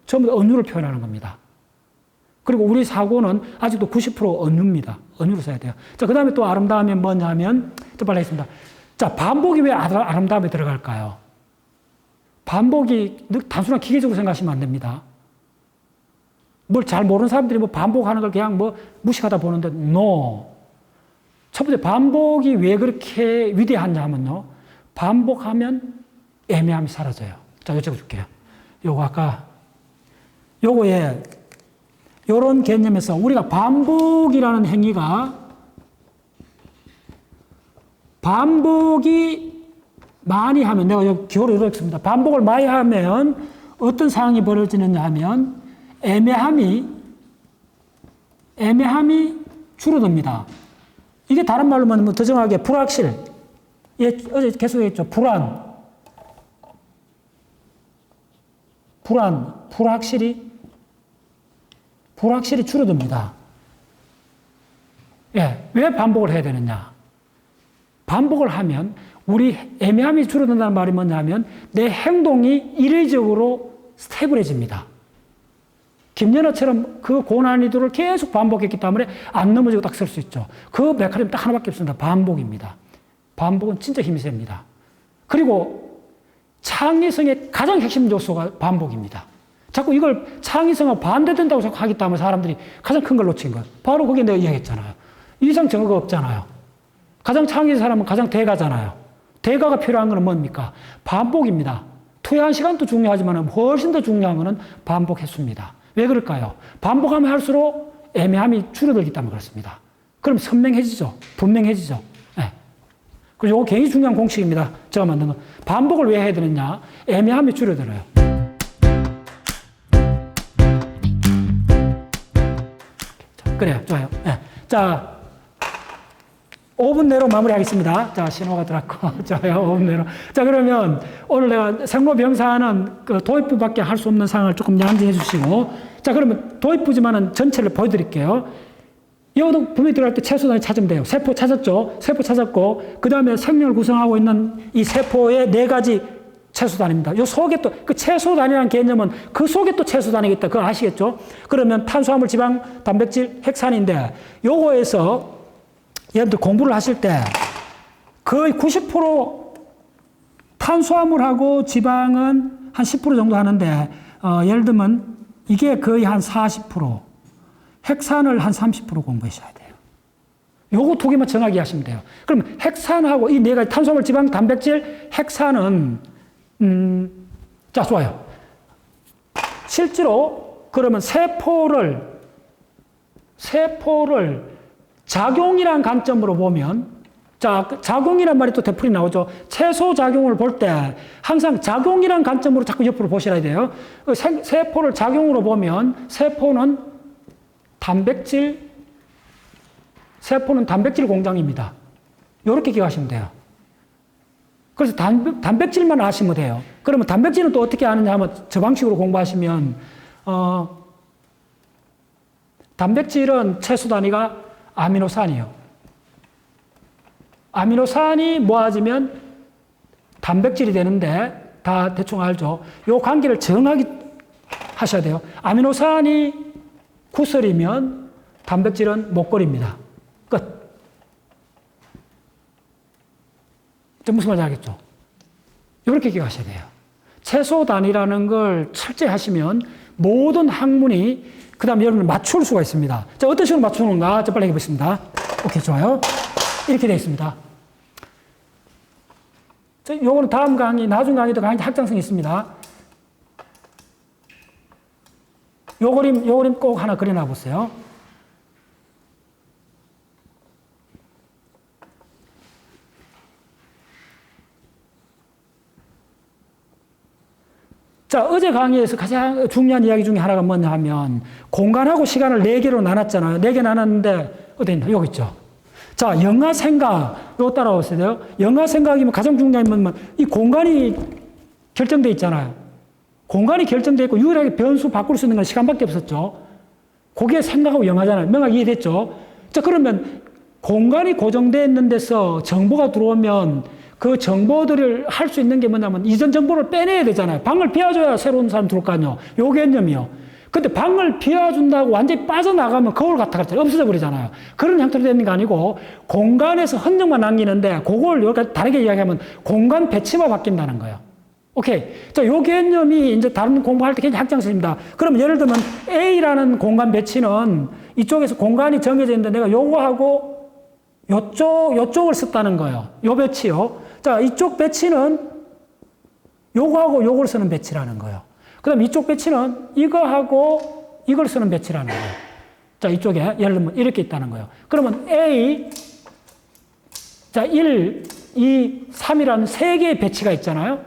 전부 다 은유를 표현하는 겁니다. 그리고 우리 사고는 아직도 90% 은유입니다. 은유로 써야 돼요. 자, 그 다음에 또 아름다움이 뭐냐면, 또 빨리 하겠습니다. 자, 반복이 왜 아름다움에 들어갈까요? 반복이 단순한 기계적으로 생각하시면 안 됩니다. 뭘 잘 모르는 사람들이 뭐 반복하는 걸 그냥 뭐 무식하다 보는데, no. 첫 번째, 반복이 왜 그렇게 위대하냐 하면요. 반복하면 애매함이 사라져요. 자, 여쭤볼게요. 요거 아까, 요거에, 요런 개념에서 우리가 반복이라는 행위가 반복이 많이 하면, 내가 여기 기호를 이렇습니다. 반복을 많이 하면 어떤 상황이 벌어지느냐 하면 애매함이 줄어듭니다. 이게 다른 말로 말하면 더 정확하게 불확실. 예, 어제 계속 했죠. 불확실히 줄어듭니다. 예, 왜 반복을 해야 되느냐? 반복을 하면 우리 애매함이 줄어든다는 말이 뭐냐면 내 행동이 일의적으로 스테이블해집니다. 김연아처럼 그 고난이도를 계속 반복했기 때문에 안 넘어지고 딱 설 수 있죠. 그 메커니즘 딱 하나밖에 없습니다. 반복입니다. 반복은 진짜 힘이 셉니다. 그리고 창의성의 가장 핵심 요소가 반복입니다. 자꾸 이걸 창의성과 반대된다고 자꾸 하기 때문에 사람들이 가장 큰 걸 놓친 거예요. 바로 그게 내가 이야기했잖아요. 이상 증거가 없잖아요. 가장 창의적인 사람은 가장 대가잖아요. 대가가 필요한 건 뭡니까? 반복입니다. 투여한 시간도 중요하지만 훨씬 더 중요한 것은 반복 횟수입니다. 왜 그럴까요? 반복하면 할수록 애매함이 줄어들기 때문에 그렇습니다. 그럼 선명해지죠. 분명해지죠. 네. 그리고 이거 굉장히 중요한 공식입니다. 제가 만든 거. 반복을 왜 해야 되느냐? 애매함이 줄어들어요. 그래요. 좋아요. 네. 자, 5분 내로 마무리하겠습니다. 자, 신호가 들어왔고. 좋아요. 5분 내로. 자, 그러면 오늘 내가 생로병사는 그 도입부밖에 할 수 없는 상황을 조금 양지해 주시고. 자, 그러면 도입부지만은 전체를 보여드릴게요. 이것도 분명히 들어갈 때 채소 단위 찾으면 돼요. 세포 찾았죠? 세포 찾았고, 그 다음에 생명을 구성하고 있는 이 세포의 4가지 채소 단위입니다. 요 속에 또, 그 채소 단위라는 개념은 그 속에 또 채소 단위가 있다. 그거 아시겠죠? 그러면 탄수화물, 지방, 단백질, 핵산인데, 요거에서 여러분들 공부를 하실 때 거의 90% 탄수화물하고 지방은 한 10% 정도 하는데, 예를 들면 이게 거의 한 40%, 핵산을 한 30% 공부하셔야 돼요. 요거 2개만 정확히 하시면 돼요. 그럼 핵산하고 이 4가지 탄수화물, 지방, 단백질, 핵산은 자, 좋아요. 실제로 그러면 세포를 작용이란 관점으로 보면, 자, 작용이란 말이 또 되풀이 나오죠. 채소 작용을 볼 때 항상 작용이란 관점으로 자꾸 옆으로 보셔야 돼요. 세포를 작용으로 보면 세포는 단백질 공장입니다. 이렇게 기억하시면 돼요. 그래서 단백질만 아시면 돼요. 그러면 단백질은 또 어떻게 아느냐 하면 저 방식으로 공부하시면, 단백질은 채소 단위가 아미노산이에요. 아미노산이 모아지면 단백질이 되는데, 다 대충 알죠? 요 관계를 정확히 하셔야 돼요. 아미노산이 구설이면 단백질은 목걸이입니다. 끝. 무슨 말인지 알겠죠? 이렇게 기억하셔야 돼요. 채소 단위라는 걸 철저히 하시면 모든 학문이 그 다음에 여러분을 맞출 수가 있습니다. 자, 어떤 식으로 맞추는가? 자, 빨리 해보겠습니다. 오케이, 좋아요. 이렇게 되어 있습니다. 자, 요거는 다음 강의, 나중 강의도 강의 확장성이 있습니다. 요 그림 꼭 하나 그려놔 보세요. 자, 어제 강의에서 가장 중요한 이야기 중에 하나가 뭐냐 하면 공간하고 시간을 4개로 나눴잖아요. 4개 나눴는데 어디 있나? 여기 있죠. 자, 영화 생각. 이거 따라오세요. 영화 생각이면 가장 중요한 건 이 공간이 결정되어 있잖아요. 공간이 결정되어 있고 유일하게 변수 바꿀 수 있는 건 시간밖에 없었죠. 그게 생각하고 영화잖아요. 명확히 이해됐죠? 자, 그러면 공간이 고정되어 있는 데서 정보가 들어오면 그 정보들을 할 수 있는 게 뭐냐면 이전 정보를 빼내야 되잖아요. 방을 비워줘야 새로운 사람 들어올 거 아니에요. 요 개념이요. 근데 방을 비워준다고 완전히 빠져나가면 거울 같아 갔잖아요. 없어져 버리잖아요. 그런 형태로 되는 게 아니고 공간에서 흔적만 남기는데 그걸 여기까지 다르게 이야기하면 공간 배치만 바뀐다는 거예요. 오케이. 자, 요 개념이 이제 다른 공부할 때 굉장히 학장식입니다. 그럼 예를 들면 A라는 공간 배치는 이쪽에서 공간이 정해져 있는데 내가 요거하고 요쪽을 썼다는 거예요. 요 배치요. 자, 이쪽 배치는 요거하고 요걸 쓰는 배치라는 거예요. 그 다음 이쪽 배치는 이거하고 이걸 쓰는 배치라는 거예요. 자, 이쪽에 예를 들면 이렇게 있다는 거예요. 그러면 A, 자, 1, 2, 3이라는 3개의 배치가 있잖아요.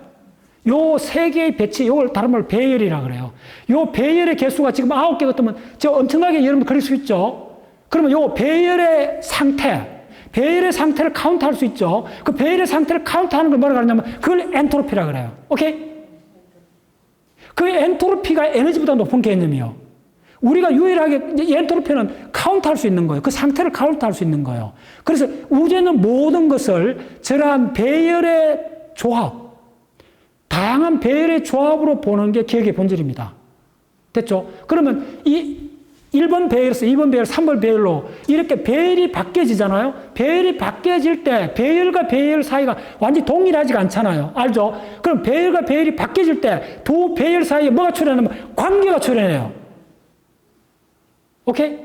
요 3개의 배치, 요걸 다른 말로 배열이라 그래요. 요 배열의 개수가 지금 9개 같으면 저 엄청나게 여러분 그릴 수 있죠. 그러면 요 배열의 상태를 카운트할 수 있죠. 그 배열의 상태를 카운트하는 걸 뭐라고 하냐면 그걸 엔트로피라 그래요. 오케이? 그 엔트로피가 에너지보다 높은 개념이요. 우리가 유일하게 이 엔트로피는 카운트할 수 있는 거예요. 그 상태를 카운트할 수 있는 거예요. 그래서 우주에 있는 모든 것을 저러한 배열의 조합, 다양한 배열의 조합으로 보는 게 기억의 본질입니다. 됐죠? 그러면 이 1번 배열에서 2번 배열, 3번 배열로 이렇게 배열이 바뀌어지잖아요? 배열이 바뀌어질 때 배열과 배열 사이가 완전히 동일하지가 않잖아요. 알죠? 그럼 배열과 배열이 바뀌어질 때 두 배열 사이에 뭐가 출현하면 관계가 출현해요. 오케이?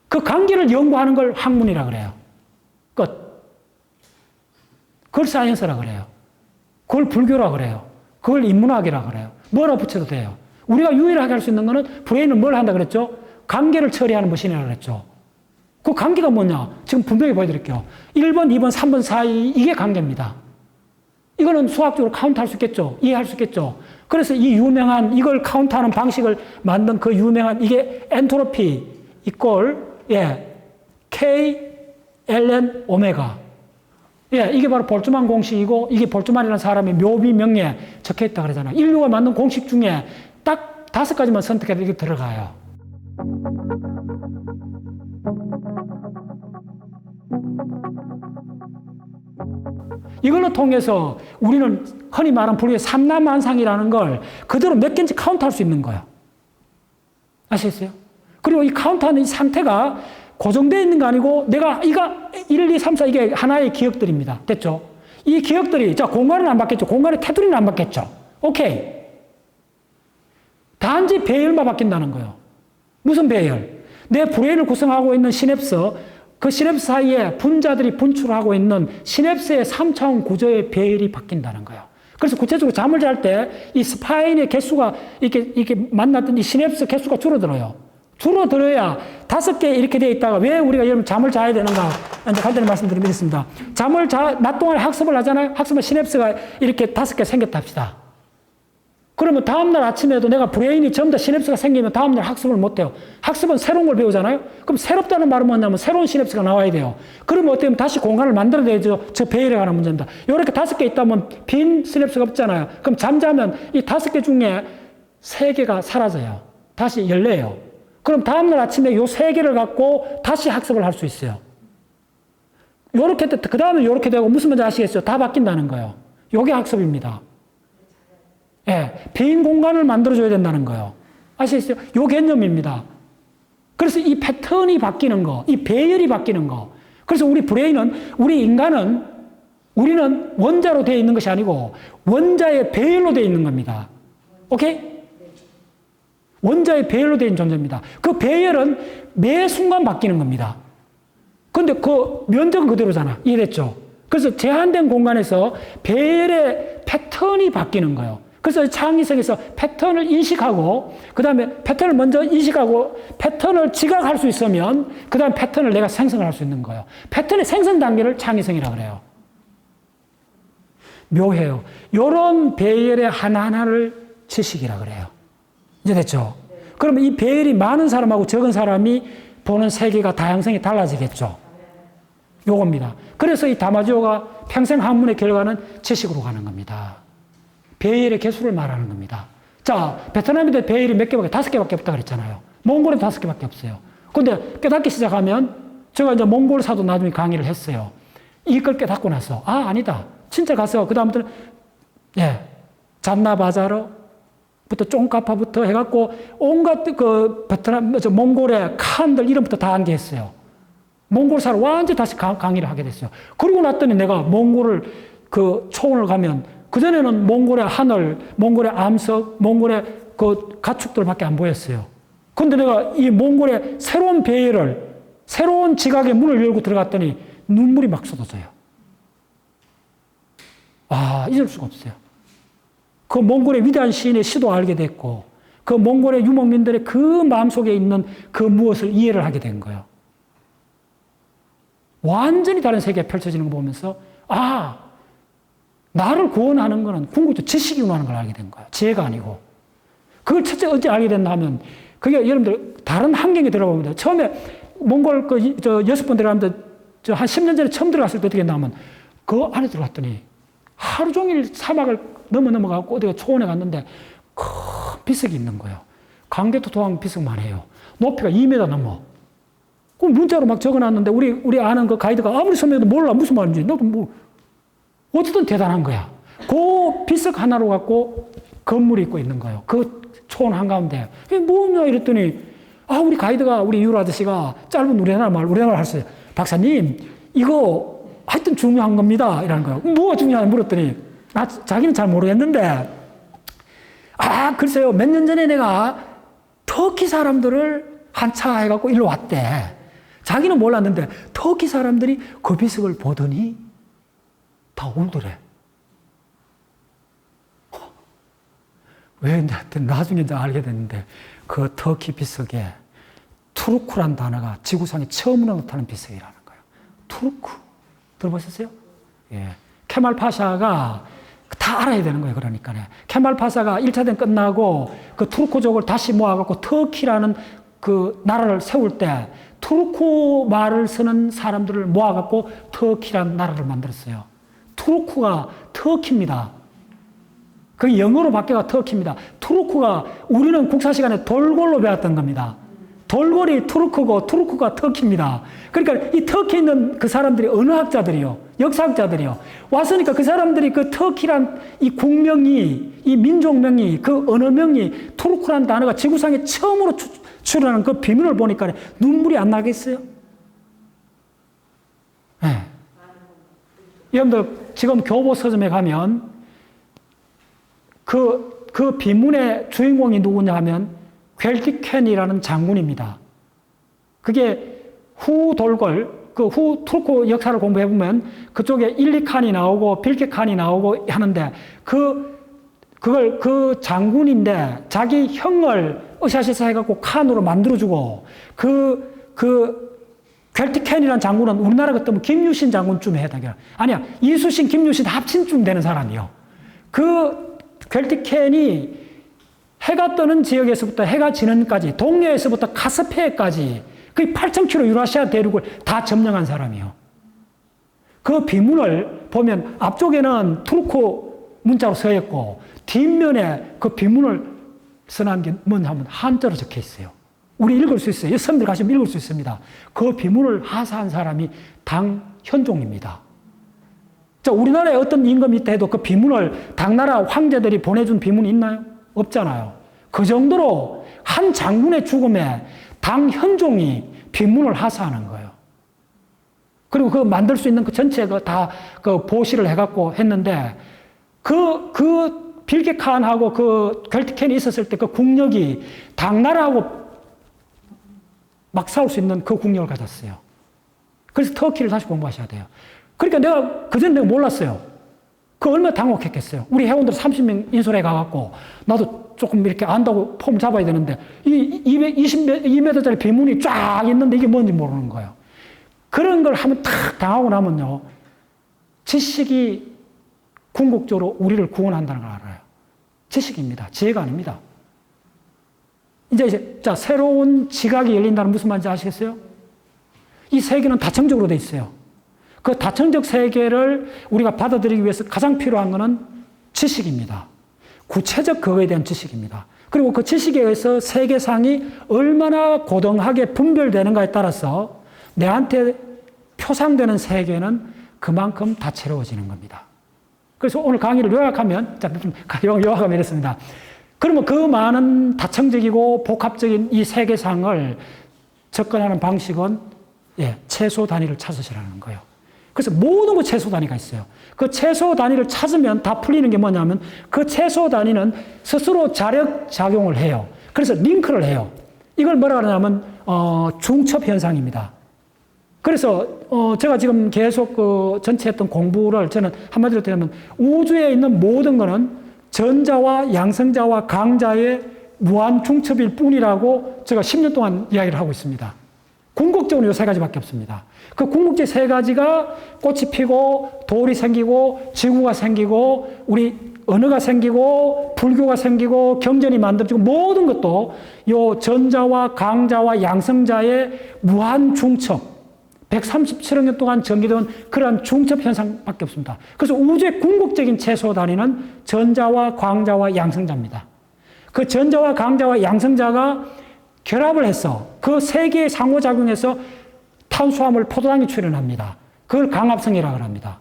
그 관계를 연구하는 걸 학문이라 그래요. 끝. 그걸 사이언스라 그래요. 그걸 불교라 그래요. 그걸 인문학이라 그래요. 뭐라 붙여도 돼요. 우리가 유일하게 할 수 있는 거는 브레인은 뭘 한다 그랬죠? 관계를 처리하는 머신이라 그랬죠. 그 관계가 뭐냐? 지금 분명히 보여드릴게요. 1번, 2번, 3번 사이 이게 관계입니다. 이거는 수학적으로 카운트할 수 있겠죠? 이해할 수 있겠죠? 그래서 이 유명한 이걸 카운트하는 방식을 만든 그 유명한 이게 엔트로피 이꼴 K ln 오메가. 이게 바로 볼츠만 공식이고 이게 볼츠만이라는 사람의 묘비 명예에 적혀 있다 그러잖아요. 인류가 만든 공식 중에 딱 5가지만 선택해도 이게 들어가요. 이걸로 통해서 우리는 흔히 말하는 불교의 삼라만상이라는 걸 그대로 몇 개인지 카운트할 수 있는 거예요. 아시겠어요? 그리고 이 카운트하는 이 상태가 고정되어 있는 거 아니고 내가 이거 1, 2, 3, 4 이게 하나의 기억들입니다. 됐죠? 이 기억들이 자 공간은 안 바뀌었죠. 공간의 테두리는 안 바뀌었죠. 오케이. 단지 배열만 바뀐다는 거예요. 무슨 배열? 내 브레인을 구성하고 있는 시냅스, 그 시냅스 사이에 분자들이 분출하고 있는 시냅스의 3차원 구조의 배열이 바뀐다는 거예요. 그래서 구체적으로 잠을 잘 때 이 스파인의 개수가 이렇게 만났던 이 시냅스 개수가 줄어들어요. 줄어들어야 5개 이렇게 되어 있다가 왜 우리가 여러분 잠을 자야 되는가? 이제 간단히 말씀드리겠습니다. 낮 동안에 학습을 하잖아요? 학습은 시냅스가 이렇게 5개 생겼다 합시다. 그러면 다음날 아침에도 내가 브레인이 전부 다 시냅스가 생기면 다음날 학습을 못해요. 학습은 새로운 걸 배우잖아요? 그럼 새롭다는 말은 뭐냐면 새로운 시냅스가 나와야 돼요. 그러면 어떻게 하면 다시 공간을 만들어내야죠. 저 배열에 관한 문제입니다. 이렇게 5개 있다면 빈 시냅스가 없잖아요. 그럼 잠자면 이 5개 중에 3개가 사라져요. 다시 열려요. 그럼 다음날 아침에 요 3개를 갖고 다시 학습을 할 수 있어요. 요렇게, 그 다음에 요렇게 되고 무슨 말인지 아시겠어요? 다 바뀐다는 거예요. 요게 학습입니다. 빈 공간을 만들어줘야 된다는 거예요. 아시겠어요? 요 개념입니다. 그래서 이 패턴이 바뀌는 거, 이 배열이 바뀌는 거. 그래서 우리 브레인은, 우리 인간은, 우리는 원자로 되어 있는 것이 아니고 원자의 배열로 되어 있는 겁니다. 오케이? 원자의 배열로 되어 있는 존재입니다. 그 배열은 매 순간 바뀌는 겁니다. 근데 그 면적은 그대로잖아. 이해됐죠? 그래서 제한된 공간에서 배열의 패턴이 바뀌는 거예요. 그래서 창의성에서 패턴을 인식하고, 그 다음에 패턴을 먼저 인식하고, 패턴을 지각할 수 있으면, 그 다음에 패턴을 내가 생성을 할 수 있는 거예요. 패턴의 생성 단계를 창의성이라고 그래요. 묘해요. 요런 배열의 하나하나를 지식이라 그래요. 이제 됐죠? 그러면 이 배열이 많은 사람하고 적은 사람이 보는 세계가 다양성이 달라지겠죠? 요겁니다. 그래서 이 다마지오가 평생 학문의 결과는 지식으로 가는 겁니다. 배열의 개수를 말하는 겁니다. 자, 베트남인데 배열이 몇 개밖에, 5개밖에 없다 그랬잖아요. 몽골은 5개밖에 없어요. 근데 깨닫기 시작하면, 제가 이제 몽골사도 나중에 강의를 했어요. 이걸 깨닫고 나서, 아, 아니다. 진짜 가서, 그다음부터는, 예, 잔나바자르부터 쫑카파부터 해갖고, 온갖 그 베트남, 몽골의 칸들 이름부터 다 암기했어요. 몽골사를 완전히 다시 강의를 하게 됐어요. 그러고 났더니 내가 몽골을 그 초원을 가면, 그전에는 몽골의 하늘, 몽골의 암석, 몽골의 그 가축들밖에 안 보였어요. 근데 내가 이 몽골의 새로운 배열을, 새로운 지각의 문을 열고 들어갔더니 눈물이 막 쏟아져요. 아, 잊을 수가 없어요. 그 몽골의 위대한 시인의 시도 알게 됐고, 그 몽골의 유목민들의 그 마음속에 있는 그 무엇을 이해를 하게 된 거예요. 완전히 다른 세계가 펼쳐지는 거 보면서, 아, 나를 구원하는 거는 궁극적으로 지식이 하는 걸 알게 된 거예요. 지혜가 아니고. 그걸 첫째 어떻게 알게 됐나 하면, 그게 여러분들 다른 환경에 들어가면 처음에 몽골 그 6번 들어가는데 한 10년 전에 처음 들어갔을 때 어떻게 했나 하면 그 안에 들어갔더니 하루 종일 사막을 넘어가고 어디가 초원에 갔는데 큰 비석이 있는 거예요. 강개토토왕 비석만 해요. 높이가 2m 넘어. 그 문자로 막 적어놨는데 우리 아는 그 가이드가 아무리 설명해도 몰라 무슨 말인지. 나도 뭐 어쨌든 대단한 거야. 그 비석 하나로 갖고 건물이 있고 있는 거예요. 그 초원 한가운데. 이게 뭐냐 이랬더니, 아, 우리 가이드가, 우리 유로 아저씨가 짧은 우리나라 할 수 있어요. 박사님, 이거 하여튼 중요한 겁니다. 이라는 거예요. 뭐가 중요하냐 물었더니, 아, 자기는 잘 모르겠는데, 아, 글쎄요, 몇 년 전에 내가 터키 사람들을 한차 해갖고 일로 왔대. 자기는 몰랐는데, 터키 사람들이 그 비석을 보더니 다 울더래. 왜 나중에 이제 알게 됐는데 그 터키 비석에 투르크란 단어가 지구상에 처음으로 나타나는 비석이라는 거예요. 투르크. 들어보셨어요? 예. 케말 파샤가 다 알아야 되는 거예요. 그러니까. 케말 파샤가 1차 대전 끝나고 그 투르크족을 다시 모아갖고 터키라는 그 나라를 세울 때 투르크 말을 쓰는 사람들을 모아갖고 터키라는 나라를 만들었어요. 투르크가 터키입니다. 그 영어로 바뀌어가 터키입니다. 투르크가 우리는 국사 시간에 돌골로 배웠던 겁니다. 돌골이 투르크고 투르크가 터키입니다. 그러니까 이 터키에 있는 그 사람들이 언어학자들이요. 역사학자들이요. 왔으니까 그 사람들이 그 터키란 이 국명이, 이 민족명이, 그 언어명이 투르크란 단어가 지구상에 처음으로 출현하는 그 비밀을 보니까 눈물이 안 나겠어요? 네. 여러분들 지금 교보 서점에 가면 그 비문의 주인공이 누구냐 하면 겔티켄이라는 장군입니다. 그게 후 돌골, 그 후 투르크 역사를 공부해보면 그쪽에 일리칸이 나오고 빌케칸이 나오고 하는데 그 장군인데 자기 형을 으쌰으쌰 해갖고 칸으로 만들어주고 겔티켄이라는 장군은 우리나라 같으면 김유신 장군쯤에 해당해요. 아니야, 이수신, 김유신 합친쯤 되는 사람이요. 그 겔티켄이 해가 뜨는 지역에서부터 해가 지는까지, 동해에서부터 카스피해까지 거의 8,000km 유라시아 대륙을 다 점령한 사람이요. 그 비문을 보면 앞쪽에는 투르크 문자로 써 있고 뒷면에 그 비문을 써놓은 게 뭐냐 하면 한자로 적혀 있어요. 우리 읽을 수 있어요. 여러분들 가시면 읽을 수 있습니다. 그 비문을 하사한 사람이 당현종입니다. 자, 우리나라에 어떤 임금이 있다 해도 그 비문을 당나라 황제들이 보내준 비문이 있나요? 없잖아요. 그 정도로 한 장군의 죽음에 당현종이 비문을 하사하는 거예요. 그리고 그 만들 수 있는 그 전체 다 그 보시를 해갖고 했는데 그 빌게칸하고 그 겔티켄이 있었을 때 그 국력이 당나라하고 막 싸울 수 있는 그 국력을 가졌어요. 그래서 터키를 다시 공부하셔야 돼요. 그러니까 내가 그전에 내가 몰랐어요. 그 얼마나 당혹했겠어요. 우리 회원들 30명 인솔해 가갖고 나도 조금 이렇게 안다고 폼 잡아야 되는데 이 2m짜리 비문이 쫙 있는데 이게 뭔지 모르는 거예요. 그런 걸 하면 탁 당하고 나면요. 지식이 궁극적으로 우리를 구원한다는 걸 알아요. 지식입니다. 지혜가 아닙니다. 이제 자, 새로운 지각이 열린다는 무슨 말인지 아시겠어요? 이 세계는 다층적으로 돼 있어요. 그 다층적 세계를 우리가 받아들이기 위해서 가장 필요한 것은 지식입니다. 구체적 그거에 대한 지식입니다. 그리고 그 지식에 의해서 세계상이 얼마나 고등하게 분별되는가에 따라서 내한테 표상되는 세계는 그만큼 다채로워지는 겁니다. 그래서 오늘 강의를 요약하면, 요약하면 이렇습니다. 그러면 그 많은 다층적이고 복합적인 이 세계상을 접근하는 방식은 최소 단위를 찾으시라는 거예요. 그래서 모든 거 최소 단위가 있어요. 그 최소 단위를 찾으면 다 풀리는 게 뭐냐면 그 최소 단위는 스스로 자력 작용을 해요. 그래서 링크를 해요. 이걸 뭐라 그러냐면 중첩 현상입니다. 그래서 제가 지금 계속 전체 했던 공부를 저는 한마디로 들으면 우주에 있는 모든 거는 전자와 양성자와 강자의 무한 중첩일 뿐이라고 제가 10년 동안 이야기를 하고 있습니다. 궁극적으로 이 세 가지밖에 없습니다. 그 궁극적 세 가지가 꽃이 피고 돌이 생기고 지구가 생기고 우리 언어가 생기고 불교가 생기고 경전이 만들어지고 모든 것도 이 전자와 강자와 양성자의 무한 중첩 137억 년 동안 전개된 그러한 중첩 현상밖에 없습니다. 그래서 우주의 궁극적인 최소 단위는 전자와 광자와 양성자입니다. 그 전자와 강자와 양성자가 결합을 해서 그 세 개의 상호작용에서 탄수화물 포도당이 출현합니다. 그걸 강합성이라고 합니다.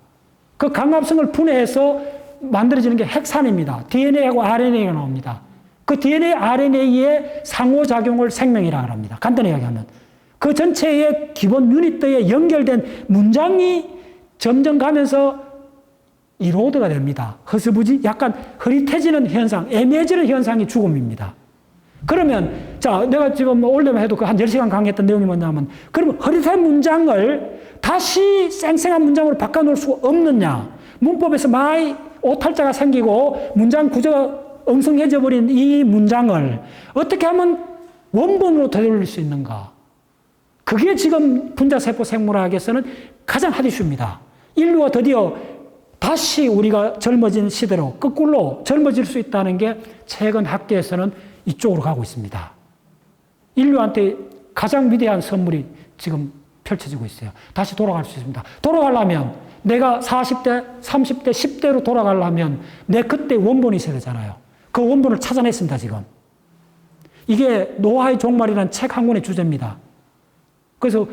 그 강합성을 분해해서 만들어지는 게 핵산입니다. DNA하고 RNA가 나옵니다. 그 DNA, RNA의 상호작용을 생명이라고 합니다. 간단히 이야기하면. 그 전체의 기본 유닛들에 연결된 문장이 점점 가면서 이로드가 됩니다. 허스부지 약간 흐릿해지는 현상, 애매해지는 현상이 죽음입니다. 그러면 자, 내가 지금 올해만 해도 한 10시간 강의했던 내용이 뭐냐면 그러면 흐릿한 문장을 다시 쌩쌩한 문장으로 바꿔놓을 수가 없느냐. 문법에서 많이 오탈자가 생기고 문장 구조가 엉성해져 버린 이 문장을 어떻게 하면 원본으로 되돌릴 수 있는가. 그게 지금 분자세포 생물학에서는 가장 핫이슈입니다. 인류가 드디어 다시 우리가 젊어진 시대로 거꾸로 젊어질 수 있다는 게 최근 학계에서는 이쪽으로 가고 있습니다. 인류한테 가장 위대한 선물이 지금 펼쳐지고 있어요. 다시 돌아갈 수 있습니다. 돌아가려면 내가 40대, 30대, 10대로 돌아가려면 내 그때 원본이 있어야 되잖아요. 그 원본을 찾아냈습니다, 지금. 이게 노아의 종말이라는 책 한 권의 주제입니다. 그래서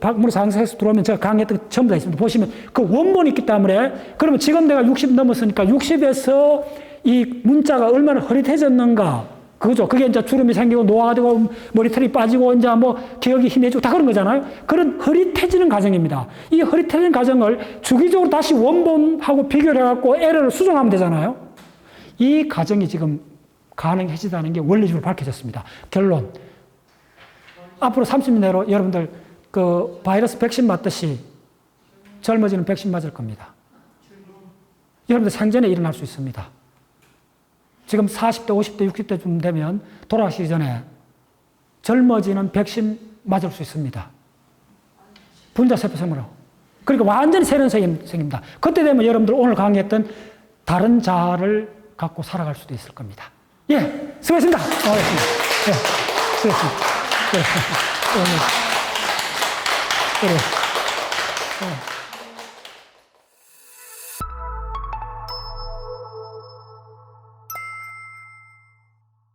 박문호 상세에서 들어오면 제가 강의했던 거 전부 다 있습니다. 보시면 그 원본이 있기 때문에 그러면 지금 내가 60 넘었으니까 60에서 이 문자가 얼마나 흐릿해졌는가. 그거죠. 그게 이제 주름이 생기고 노화가 되고 머리털이 빠지고 이제 뭐 기억이 희미해지고 다 그런 거잖아요. 그런 흐릿해지는 과정입니다. 이 흐릿해지는 과정을 주기적으로 다시 원본하고 비교를 해갖고 에러를 수정하면 되잖아요. 이 과정이 지금 가능해지다는 게 원리적으로 밝혀졌습니다. 결론. 앞으로 30년 내로 여러분들 그 바이러스 백신 맞듯이 젊어지는 백신 맞을 겁니다. 여러분들 생전에 일어날 수 있습니다. 지금 40대, 50대, 60대쯤 되면 돌아가시기 전에 젊어지는 백신 맞을 수 있습니다. 분자세포 생물로. 그러니까 완전히 새로운 세계가 생깁니다. 그때 되면 여러분들 오늘 강의했던 다른 자아를 갖고 살아갈 수도 있을 겁니다. 예, 수고했습니다. 수고했습니다. 예, 수고했습니다. 네.